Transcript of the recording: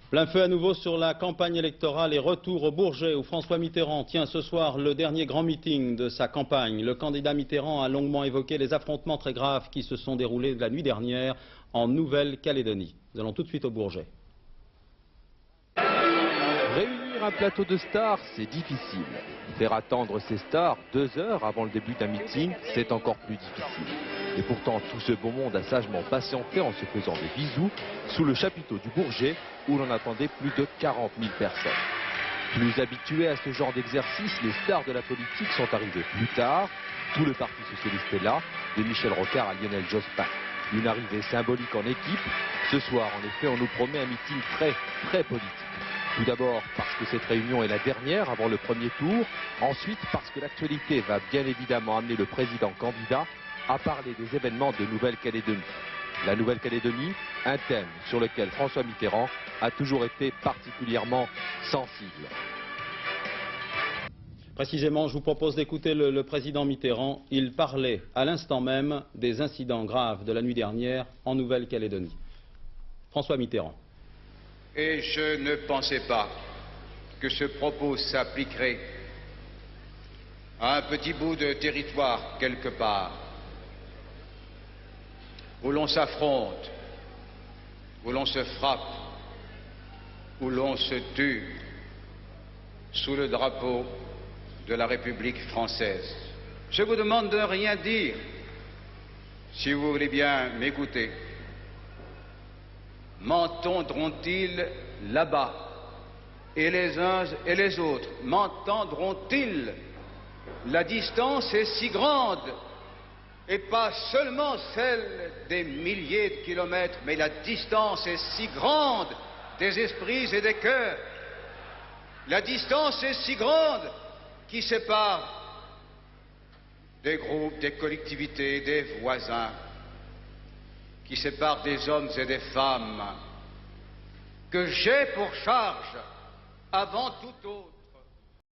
Plein feu à nouveau sur la campagne électorale et retour au Bourget où François Mitterrand tient ce soir le dernier grand meeting de sa campagne. Le candidat Mitterrand a longuement évoqué les affrontements très graves qui se sont déroulés la nuit dernière en Nouvelle-Calédonie. Nous allons tout de suite au Bourget. Réunir un plateau de stars, c'est difficile. Faire attendre ces stars 2 heures avant le début d'un meeting, c'est encore plus difficile. Et pourtant, tout ce beau monde a sagement patienté en se faisant des bisous sous le chapiteau du Bourget où l'on attendait plus de 40 000 personnes. Plus habitués à ce genre d'exercice, les stars de la politique sont arrivées plus tard. Tout le Parti socialiste est là, de Michel Rocard à Lionel Jospin. Une arrivée symbolique en équipe. Ce soir, en effet, on nous promet un meeting très politique. Tout d'abord parce que cette réunion est la dernière avant le premier tour. Ensuite parce que l'actualité va bien évidemment amener le président candidat à parler des événements de Nouvelle-Calédonie. La Nouvelle-Calédonie, un thème sur lequel François Mitterrand a toujours été particulièrement sensible. Précisément, je vous propose d'écouter le président Mitterrand. Il parlait à l'instant même des incidents graves de la nuit dernière en Nouvelle-Calédonie. François Mitterrand. Et je ne pensais pas que ce propos s'appliquerait à un petit bout de territoire quelque part, où l'on s'affronte, où l'on se frappe, où l'on se tue, sous le drapeau de la République française. Je vous demande de ne rien dire, si vous voulez bien m'écouter. M'entendront-ils là-bas? Et les uns et les autres, m'entendront-ils? La distance est si grande, et pas seulement celle des milliers de kilomètres, mais la distance est si grande des esprits et des cœurs. La distance est si grande qui sépare des groupes, des collectivités, des voisins, qui sépare des hommes et des femmes, que j'ai pour charge, avant tout autre,